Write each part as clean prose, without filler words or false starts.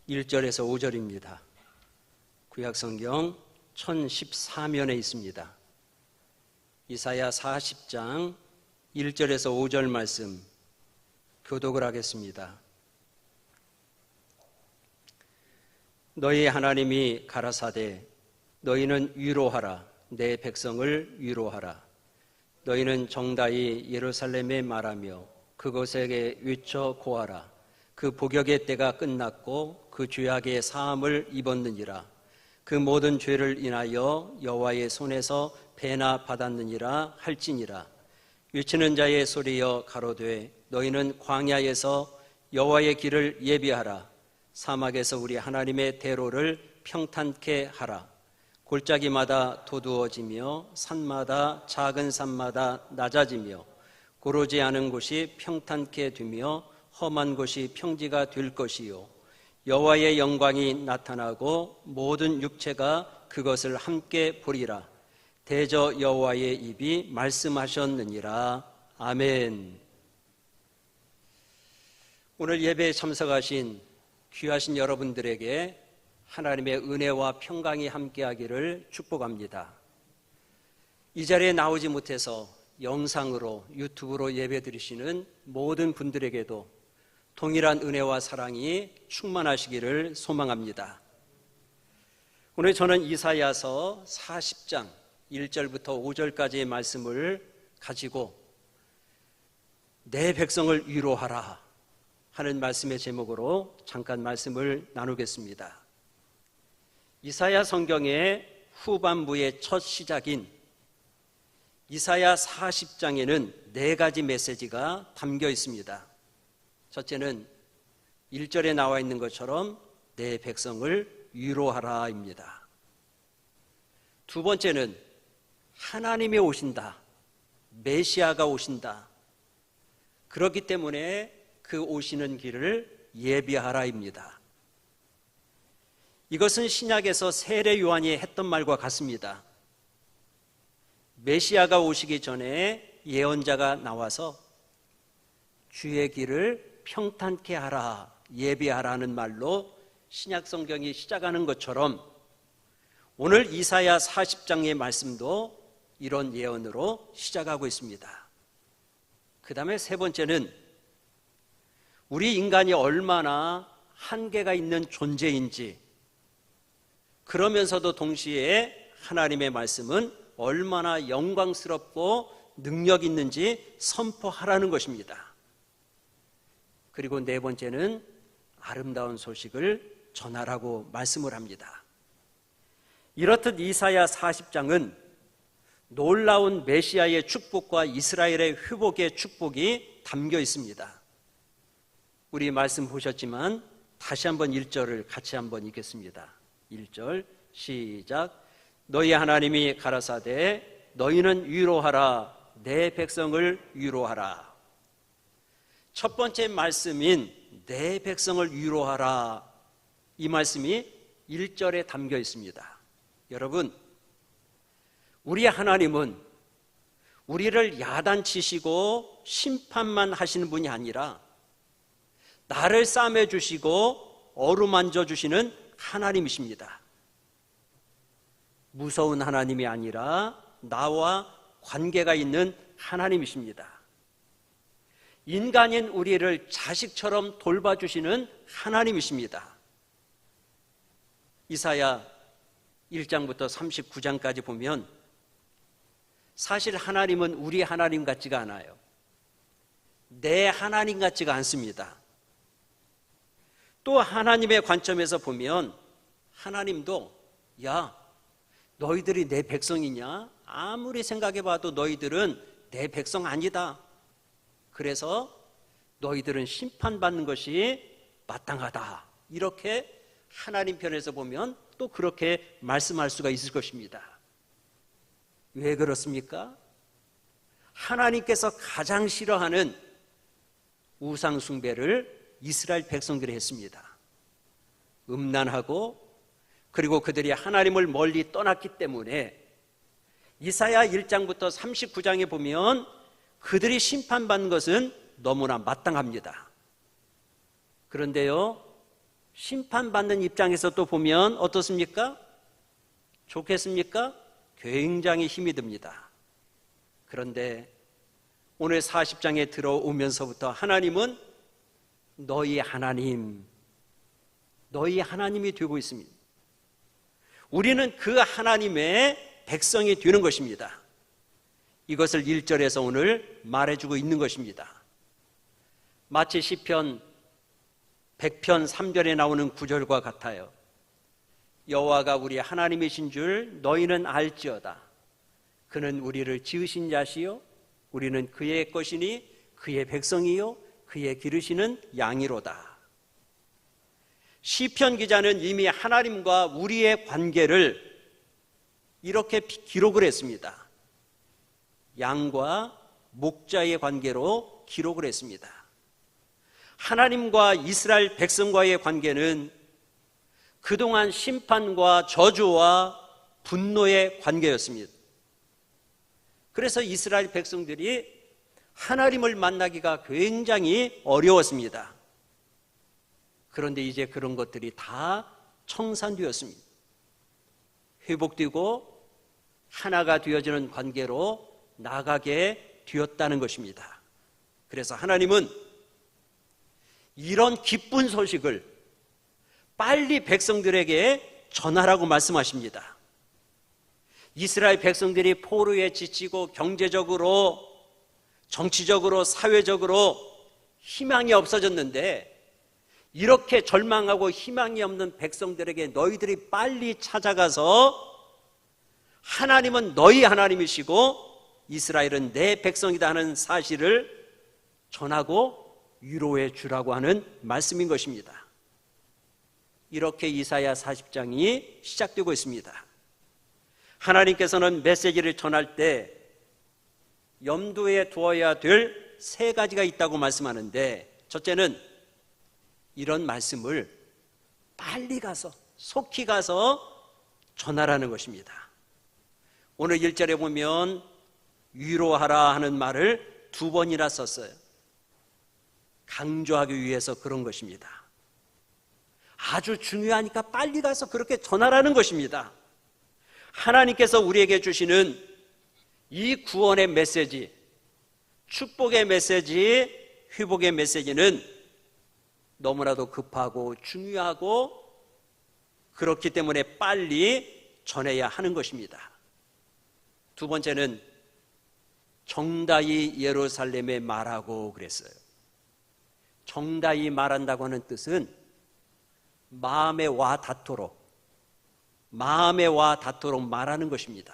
1절에서 5절입니다. 구약성경 1014면에 있습니다. 이사야 40장 1절에서 5절 말씀 교독을 하겠습니다. 너희 하나님이 가라사대 너희는 위로하라. 내 백성을 위로하라. 너희는 정다이 예루살렘에 말하며 그곳에게 외쳐 고하라. 그 복역의 때가 끝났고 그 죄악의 사함을 입었느니라. 그 모든 죄를 인하여 여호와의 손에서 배나 받았느니라 할지니라. 외치는 자의 소리여 가로되 너희는 광야에서 여호와의 길을 예비하라. 사막에서 우리 하나님의 대로를 평탄케 하라. 골짜기마다 도두어지며 산마다 작은 산마다 낮아지며 고르지 않은 곳이 평탄케 되며 험한 곳이 평지가 될 것이요 여호와의 영광이 나타나고 모든 육체가 그것을 함께 보리라. 대저 여호와의 입이 말씀하셨느니라. 아멘. 오늘 예배에 참석하신 귀하신 여러분들에게 하나님의 은혜와 평강이 함께하기를 축복합니다. 이 자리에 나오지 못해서 영상으로 유튜브로 예배드리시는 모든 분들에게도 동일한 은혜와 사랑이 충만하시기를 소망합니다. 오늘 저는 이사야서 40장 1절부터 5절까지의 말씀을 가지고 내 백성을 위로하라 하는 말씀의 제목으로 잠깐 말씀을 나누겠습니다. 이사야 성경의 후반부의 첫 시작인 이사야 40장에는 네 가지 메시지가 담겨 있습니다. 첫째는 1절에 나와 있는 것처럼 내 백성을 위로하라입니다. 두 번째는 하나님이 오신다. 메시아가 오신다. 그렇기 때문에 그 오시는 길을 예비하라입니다. 이것은 신약에서 세례 요한이 했던 말과 같습니다. 메시아가 오시기 전에 예언자가 나와서 주의 길을 평탄케 하라, 예비하라는 말로 신약 성경이 시작하는 것처럼 오늘 이사야 40장의 말씀도 이런 예언으로 시작하고 있습니다. 그 다음에 세 번째는 우리 인간이 얼마나 한계가 있는 존재인지, 그러면서도 동시에 하나님의 말씀은 얼마나 영광스럽고 능력 있는지 선포하라는 것입니다. 그리고 네 번째는 아름다운 소식을 전하라고 말씀을 합니다. 이렇듯 이사야 40장은 놀라운 메시아의 축복과 이스라엘의 회복의 축복이 담겨 있습니다. 우리 말씀 보셨지만 다시 한번 1절을 같이 한번 읽겠습니다. 1절 시작. 너희 하나님이 가라사대 너희는 위로하라. 내 백성을 위로하라. 첫 번째 말씀인 내 백성을 위로하라, 이 말씀이 1절에 담겨 있습니다. 여러분, 우리 하나님은 우리를 야단치시고 심판만 하시는 분이 아니라 나를 싸매주시고 어루만져 주시는 하나님이십니다. 무서운 하나님이 아니라 나와 관계가 있는 하나님이십니다. 인간인 우리를 자식처럼 돌봐주시는 하나님이십니다. 이사야 1장부터 39장까지 보면 사실 하나님은 우리 하나님 같지가 않아요. 내 하나님 같지가 않습니다. 또 하나님의 관점에서 보면 하나님도 야, 너희들이 내 백성이냐? 아무리 생각해봐도 너희들은 내 백성 아니다. 그래서 너희들은 심판받는 것이 마땅하다. 이렇게 하나님 편에서 보면 또 그렇게 말씀할 수가 있을 것입니다. 왜 그렇습니까? 하나님께서 가장 싫어하는 우상 숭배를 이스라엘 백성들이 했습니다. 음란하고 그리고 그들이 하나님을 멀리 떠났기 때문에 이사야 1장부터 39장에 보면 그들이 심판받는 것은 너무나 마땅합니다. 그런데요, 심판받는 입장에서 또 보면 어떻습니까? 좋겠습니까? 굉장히 힘이 듭니다. 그런데 오늘 40장에 들어오면서부터 하나님은 너희 하나님, 너희 하나님이 되고 있습니다. 우리는 그 하나님의 백성이 되는 것입니다. 이것을 1절에서 오늘 말해주고 있는 것입니다. 마치 시편 100편 3절에 나오는 구절과 같아요. 여호와가 우리 하나님이신 줄 너희는 알지어다. 그는 우리를 지으신 자시요 우리는 그의 것이니 그의 백성이요 그의 기르시는 양이로다. 시편 기자는 이미 하나님과 우리의 관계를 이렇게 기록을 했습니다. 양과 목자의 관계로 기록을 했습니다. 하나님과 이스라엘 백성과의 관계는 그동안 심판과 저주와 분노의 관계였습니다. 그래서 이스라엘 백성들이 하나님을 만나기가 굉장히 어려웠습니다. 그런데 이제 그런 것들이 다 청산되었습니다. 회복되고 하나가 되어지는 관계로 나가게 되었다는 것입니다. 그래서 하나님은 이런 기쁜 소식을 빨리 백성들에게 전하라고 말씀하십니다. 이스라엘 백성들이 포로에 지치고 경제적으로, 정치적으로, 사회적으로 희망이 없어졌는데 이렇게 절망하고 희망이 없는 백성들에게 너희들이 빨리 찾아가서 하나님은 너희 하나님이시고 이스라엘은 내 백성이다 하는 사실을 전하고 위로해 주라고 하는 말씀인 것입니다. 이렇게 이사야 40장이 시작되고 있습니다. 하나님께서는 메시지를 전할 때 염두에 두어야 될 3가지가 있다고 말씀하는데, 첫째는 이런 말씀을 빨리 가서, 속히 가서 전하라는 것입니다. 오늘 1절에 보면 위로하라 하는 말을 2번이나 썼어요. 강조하기 위해서 그런 것입니다. 아주 중요하니까 빨리 가서 그렇게 전하라는 것입니다. 하나님께서 우리에게 주시는 이 구원의 메시지, 축복의 메시지, 회복의 메시지는 너무나도 급하고 중요하고 그렇기 때문에 빨리 전해야 하는 것입니다. 2번째는 정다이 예루살렘에 말하고 그랬어요. 정다이 말한다고 하는 뜻은 마음에 와 닿도록 말하는 것입니다.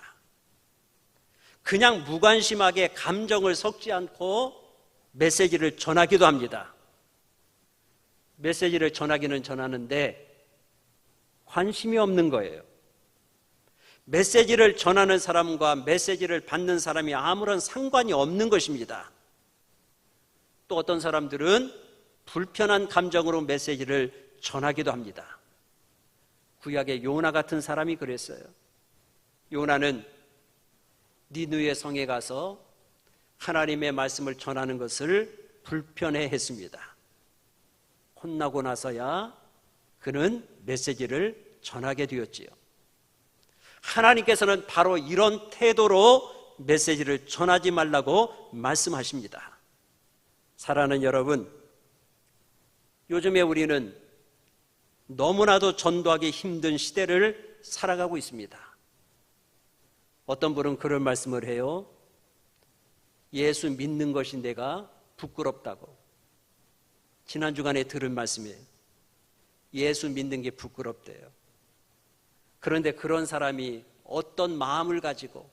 그냥 무관심하게 감정을 섞지 않고 메시지를 전하기도 합니다. 메시지를 전하기는 전하는데 관심이 없는 거예요. 메시지를 전하는 사람과 메시지를 받는 사람이 아무런 상관이 없는 것입니다. 또 어떤 사람들은 불편한 감정으로 메시지를 전하기도 합니다. 구약의 요나 같은 사람이 그랬어요. 요나는 니느웨 성에 가서 하나님의 말씀을 전하는 것을 불편해했습니다. 혼나고 나서야 그는 메시지를 전하게 되었지요. 하나님께서는 바로 이런 태도로 메시지를 전하지 말라고 말씀하십니다. 사랑하는 여러분, 요즘에 우리는 너무나도 전도하기 힘든 시대를 살아가고 있습니다. 어떤 분은 그런 말씀을 해요. 예수 믿는 것이 내가 부끄럽다고. 지난 주간에 들은 말씀이에요. 예수 믿는 게 부끄럽대요. 그런데 그런 사람이 어떤 마음을 가지고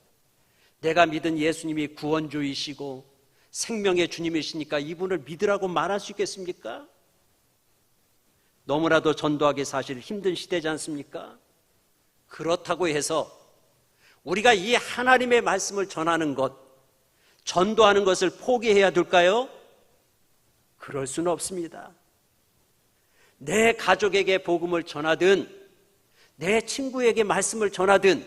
내가 믿은 예수님이 구원주이시고 생명의 주님이시니까 이분을 믿으라고 말할 수 있겠습니까? 너무나도 전도하기 사실 힘든 시대지 않습니까? 그렇다고 해서 우리가 이 하나님의 말씀을 전하는 것, 전도하는 것을 포기해야 될까요? 그럴 수는 없습니다. 내 가족에게 복음을 전하든 내 친구에게 말씀을 전하든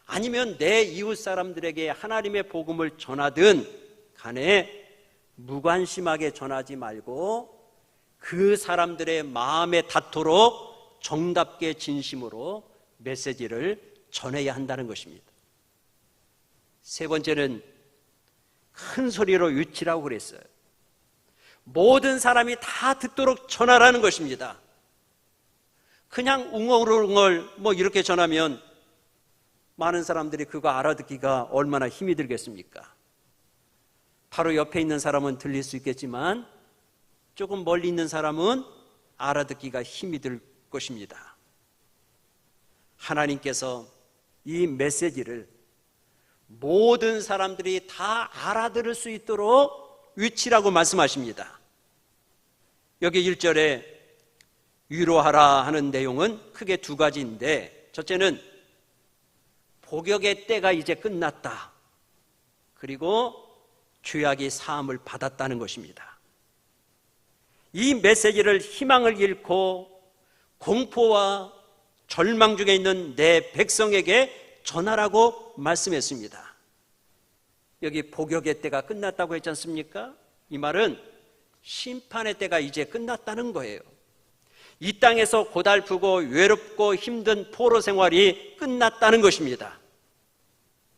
아니면 내 이웃 사람들에게 하나님의 복음을 전하든 간에 무관심하게 전하지 말고 그 사람들의 마음에 닿도록 정답게 진심으로 메시지를 전해야 한다는 것입니다. 세 번째는 큰 소리로 외치라고 그랬어요. 모든 사람이 다 듣도록 전하라는 것입니다. 그냥 웅얼웅얼 이렇게 전하면 많은 사람들이 그거 알아듣기가 얼마나 힘이 들겠습니까? 바로 옆에 있는 사람은 들릴 수 있겠지만 조금 멀리 있는 사람은 알아듣기가 힘이 들 것입니다. 하나님께서 이 메시지를 모든 사람들이 다 알아들을 수 있도록 외치라고 말씀하십니다. 여기 1절에 위로하라 하는 내용은 크게 두 가지인데, 첫째는 복역의 때가 이제 끝났다. 그리고 죄악이 사함을 받았다는 것입니다. 이 메시지를 희망을 잃고 공포와 절망 중에 있는 내 백성에게 전하라고 말씀했습니다. 여기 복역의 때가 끝났다고 했지 않습니까? 이 말은 심판의 때가 이제 끝났다는 거예요. 이 땅에서 고달프고 외롭고 힘든 포로 생활이 끝났다는 것입니다.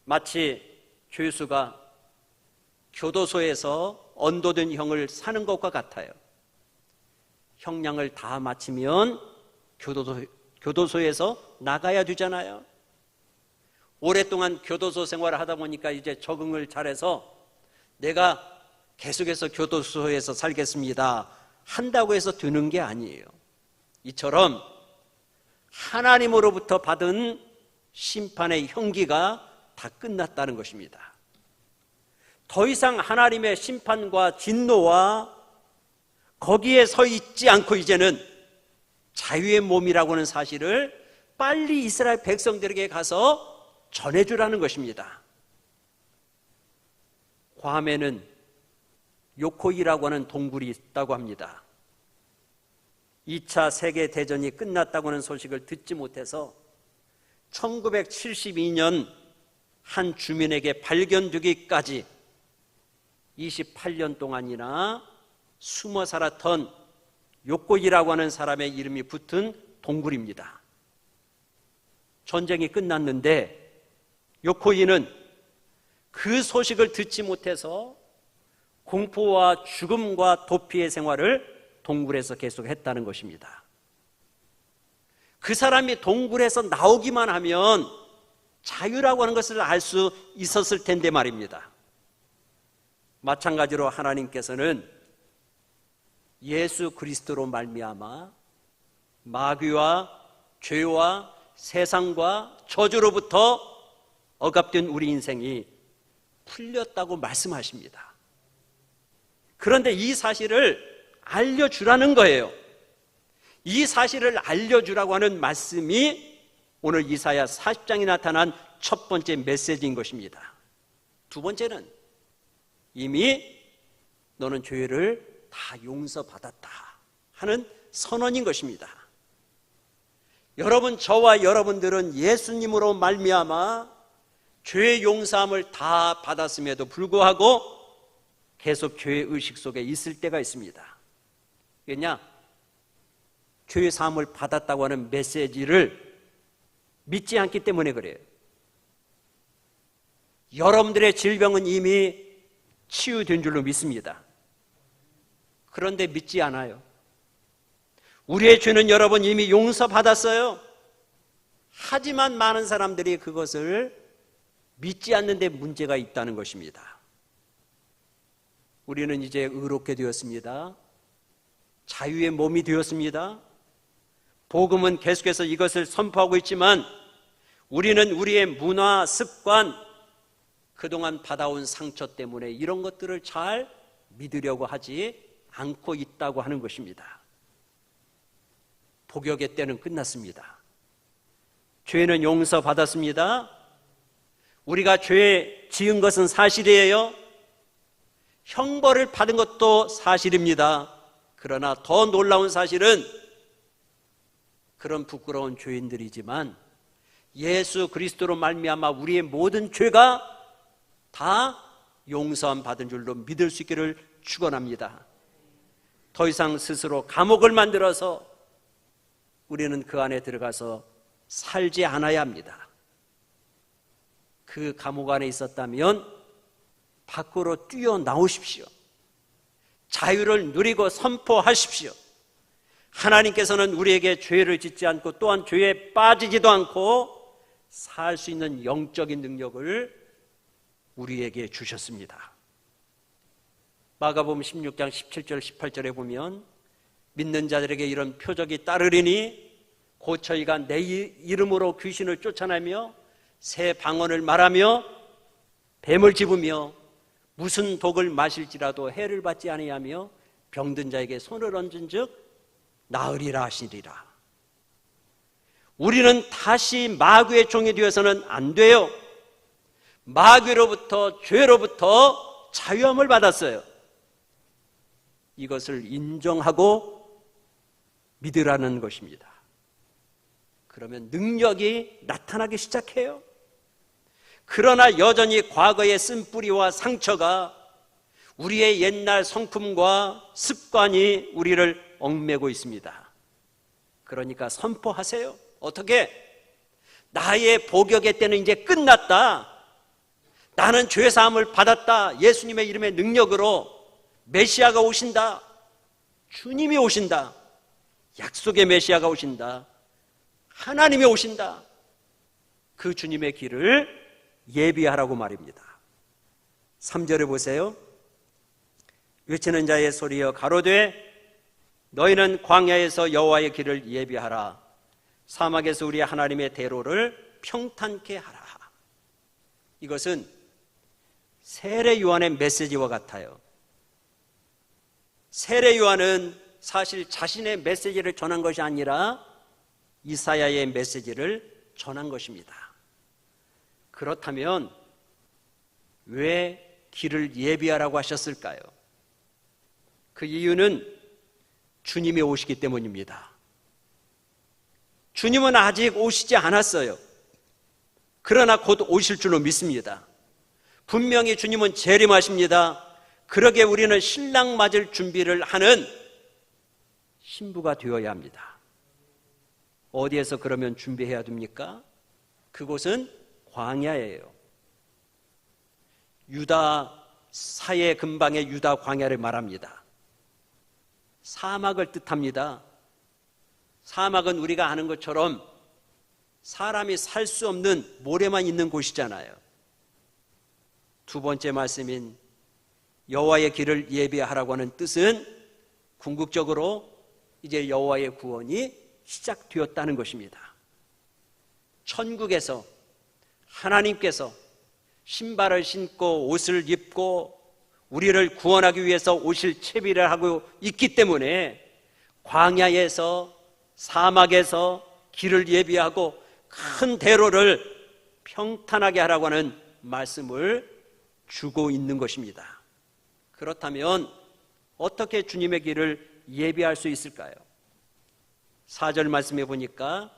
마치 죄수가 교도소에서 언도된 형을 사는 것과 같아요. 형량을 다 마치면 교도소에서 나가야 되잖아요. 오랫동안 교도소 생활을 하다 보니까 이제 적응을 잘해서 내가 계속해서 교도소에서 살겠습니다 한다고 해서 되는 게 아니에요. 이처럼 하나님으로부터 받은 심판의 형기가 다 끝났다는 것입니다. 더 이상 하나님의 심판과 진노와 거기에 서 있지 않고 이제는 자유의 몸이라고 하는 사실을 빨리 이스라엘 백성들에게 가서 전해주라는 것입니다. 괌에는 요코이라고 하는 동굴이 있다고 합니다. 2차 세계대전이 끝났다고 하는 소식을 듣지 못해서 1972년 한 주민에게 발견되기까지 28년 동안이나 숨어 살았던 요코이라고 하는 사람의 이름이 붙은 동굴입니다. 전쟁이 끝났는데 요코이는 그 소식을 듣지 못해서 공포와 죽음과 도피의 생활을 동굴에서 계속 했다는 것입니다. 그 사람이 동굴에서 나오기만 하면 자유라고 하는 것을 알 수 있었을 텐데 말입니다. 마찬가지로 하나님께서는 예수 그리스도로 말미암아 마귀와 죄와 세상과 저주로부터 억압된 우리 인생이 풀렸다고 말씀하십니다. 그런데 이 사실을 알려주라는 거예요. 이 사실을 알려주라고 하는 말씀이 오늘 이사야 40장에 나타난 첫 번째 메시지인 것입니다. 두 번째는 이미 너는 죄를 다 용서받았다 하는 선언인 것입니다. 여러분, 저와 여러분들은 예수님으로 말미암아 죄의 용서함을 다 받았음에도 불구하고 계속 죄의 의식 속에 있을 때가 있습니다. 왜냐? 죄의 사함을 받았다고 하는 메시지를 믿지 않기 때문에 그래요. 여러분들의 질병은 이미 치유된 줄로 믿습니다. 그런데 믿지 않아요. 우리의 죄는 여러분 이미 용서받았어요. 하지만 많은 사람들이 그것을 믿지 않는 데 문제가 있다는 것입니다. 우리는 이제 의롭게 되었습니다. 자유의 몸이 되었습니다. 복음은 계속해서 이것을 선포하고 있지만 우리는 우리의 문화, 습관, 그동안 받아온 상처 때문에 이런 것들을 잘 믿으려고 하지 않고 있다고 하는 것입니다. 복역의 때는 끝났습니다. 죄는 용서받았습니다. 우리가 죄 지은 것은 사실이에요. 형벌을 받은 것도 사실입니다. 그러나 더 놀라운 사실은 그런 부끄러운 죄인들이지만 예수 그리스도로 말미암아 우리의 모든 죄가 다 용서함 받은 줄로 믿을 수 있기를 축원합니다. 더 이상 스스로 감옥을 만들어서 우리는 그 안에 들어가서 살지 않아야 합니다. 그 감옥 안에 있었다면 밖으로 뛰어나오십시오. 자유를 누리고 선포하십시오. 하나님께서는 우리에게 죄를 짓지 않고 또한 죄에 빠지지도 않고 살 수 있는 영적인 능력을 우리에게 주셨습니다. 마가복음 16장 17절 18절에 보면 믿는 자들에게 이런 표적이 따르리니 곧 저희가 내 이름으로 귀신을 쫓아내며 새 방언을 말하며 뱀을 집으며 무슨 독을 마실지라도 해를 받지 아니하며 병든 자에게 손을 얹은즉 나으리라 하시리라. 우리는 다시 마귀의 종이 되어서는 안 돼요. 마귀로부터 죄로부터 자유함을 받았어요. 이것을 인정하고 믿으라는 것입니다. 그러면 능력이 나타나기 시작해요. 그러나 여전히 과거의 쓴뿌리와 상처가 우리의 옛날 성품과 습관이 우리를 얽매고 있습니다. 그러니까 선포하세요. 어떻게? 나의 복역의 때는 이제 끝났다. 나는 죄사함을 받았다. 예수님의 이름의 능력으로 메시아가 오신다. 주님이 오신다. 약속의 메시아가 오신다. 하나님이 오신다. 그 주님의 길을 예비하라고 말입니다. 3절에 보세요. 외치는 자의 소리여 가로되 너희는 광야에서 여호와의 길을 예비하라. 사막에서 우리 하나님의 대로를 평탄케 하라. 이것은 세례 요한의 메시지와 같아요. 세례 요한은 사실 자신의 메시지를 전한 것이 아니라 이사야의 메시지를 전한 것입니다. 그렇다면 왜 길을 예비하라고 하셨을까요? 그 이유는 주님이 오시기 때문입니다. 주님은 아직 오시지 않았어요. 그러나 곧 오실 줄로 믿습니다. 분명히 주님은 재림하십니다. 그러게 우리는 신랑 맞을 준비를 하는 신부가 되어야 합니다. 어디에서 그러면 준비해야 됩니까? 그곳은 광야예요. 유다 사해 근방의 유다 광야를 말합니다. 사막을 뜻합니다. 사막은 우리가 아는 것처럼 사람이 살 수 없는 모래만 있는 곳이잖아요. 두 번째 말씀인 여호와의 길을 예비하라고 하는 뜻은 궁극적으로 이제 여호와의 구원이 시작되었다는 것입니다. 천국에서 하나님께서 신발을 신고 옷을 입고 우리를 구원하기 위해서 오실 채비를 하고 있기 때문에 광야에서 사막에서 길을 예비하고 큰 대로를 평탄하게 하라고 하는 말씀을 주고 있는 것입니다. 그렇다면 어떻게 주님의 길을 예비할 수 있을까요? 4절 말씀해 보니까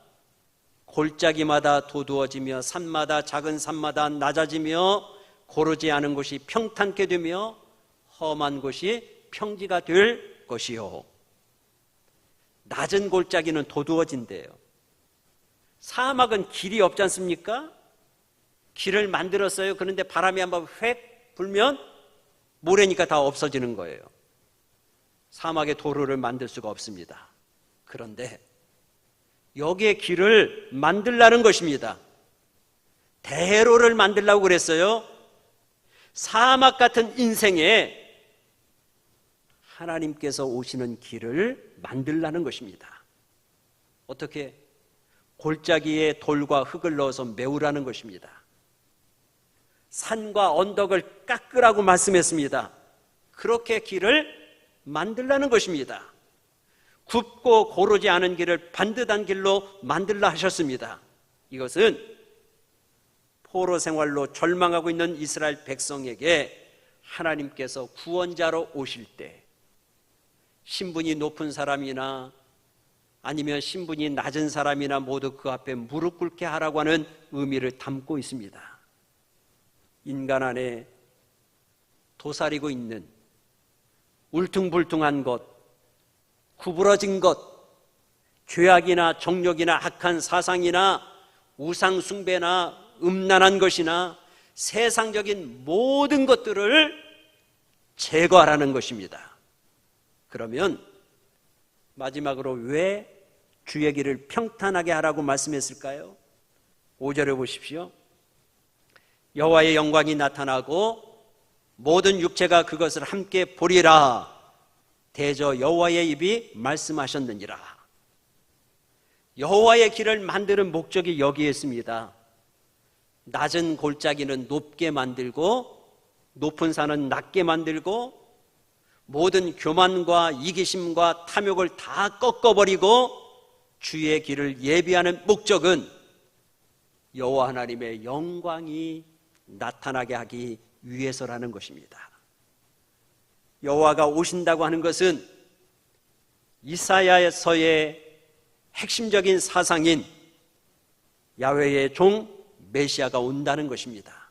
골짜기마다 도두어지며 산마다 작은 산마다 낮아지며 고르지 않은 곳이 평탄케 되며 험한 곳이 평지가 될 것이요. 낮은 골짜기는 도두어진대요. 사막은 길이 없지 않습니까? 길을 만들었어요. 그런데 바람이 한번 획 불면 모래니까 다 없어지는 거예요. 사막에 도로를 만들 수가 없습니다. 그런데 여기에 길을 만들라는 것입니다. 대로를 만들라고 그랬어요. 사막 같은 인생에 하나님께서 오시는 길을 만들라는 것입니다. 어떻게? 골짜기에 돌과 흙을 넣어서 메우라는 것입니다. 산과 언덕을 깎으라고 말씀했습니다. 그렇게 길을 만들라는 것입니다. 굽고 고르지 않은 길을 반듯한 길로 만들라 하셨습니다. 이것은 포로 생활로 절망하고 있는 이스라엘 백성에게 하나님께서 구원자로 오실 때 신분이 높은 사람이나 아니면 신분이 낮은 사람이나 모두 그 앞에 무릎 꿇게 하라고 하는 의미를 담고 있습니다. 인간 안에 도사리고 있는 울퉁불퉁한 것, 구부러진 것, 죄악이나 정욕이나 악한 사상이나 우상 숭배나 음란한 것이나 세상적인 모든 것들을 제거하라는 것입니다. 그러면 마지막으로 왜 주의 길을 평탄하게 하라고 말씀했을까요? 5절에 보십시오. 여호와의 영광이 나타나고 모든 육체가 그것을 함께 보리라. 대저 여호와의 입이 말씀하셨느니라. 여호와의 길을 만드는 목적이 여기에 있습니다. 낮은 골짜기는 높게 만들고 높은 산은 낮게 만들고 모든 교만과 이기심과 탐욕을 다 꺾어버리고 주의 길을 예비하는 목적은 여호와 하나님의 영광이 나타나게 하기 위해서라는 것입니다. 여호와가 오신다고 하는 것은 이사야서의 핵심적인 사상인 야훼의 종 메시아가 온다는 것입니다.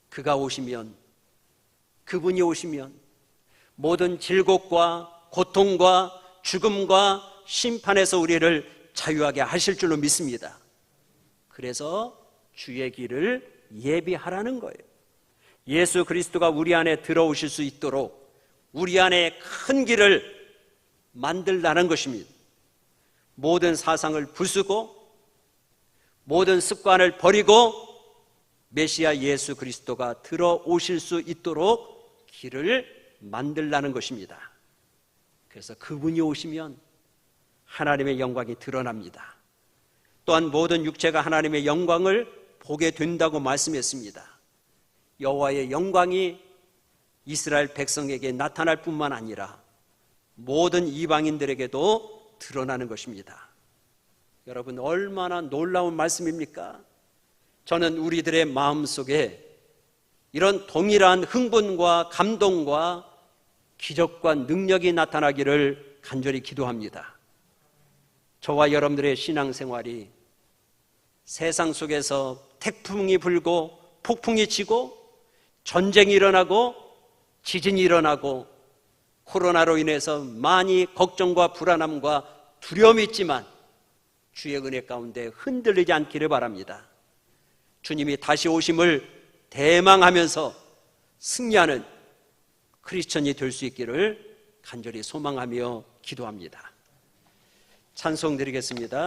그가 오시면, 그분이 오시면 모든 질곡과 고통과 죽음과 심판에서 우리를 자유하게 하실 줄로 믿습니다. 그래서 주의 길을 예비하라는 거예요. 예수 그리스도가 우리 안에 들어오실 수 있도록 우리 안에 큰 길을 만들라는 것입니다. 모든 사상을 부수고 모든 습관을 버리고 메시아 예수 그리스도가 들어오실 수 있도록 길을 만들라는 것입니다. 그래서 그분이 오시면 하나님의 영광이 드러납니다. 또한 모든 육체가 하나님의 영광을 보게 된다고 말씀했습니다. 여호와의 영광이 이스라엘 백성에게 나타날 뿐만 아니라 모든 이방인들에게도 드러나는 것입니다. 여러분, 얼마나 놀라운 말씀입니까? 저는 우리들의 마음속에 이런 동일한 흥분과 감동과 기적과 능력이 나타나기를 간절히 기도합니다. 저와 여러분들의 신앙생활이 세상 속에서 태풍이 불고 폭풍이 치고 전쟁이 일어나고 지진이 일어나고 코로나로 인해서 많이 걱정과 불안함과 두려움이 있지만 주의 은혜 가운데 흔들리지 않기를 바랍니다. 주님이 다시 오심을 대망하면서 승리하는 크리스천이 될 수 있기를 간절히 소망하며 기도합니다. 찬송 드리겠습니다.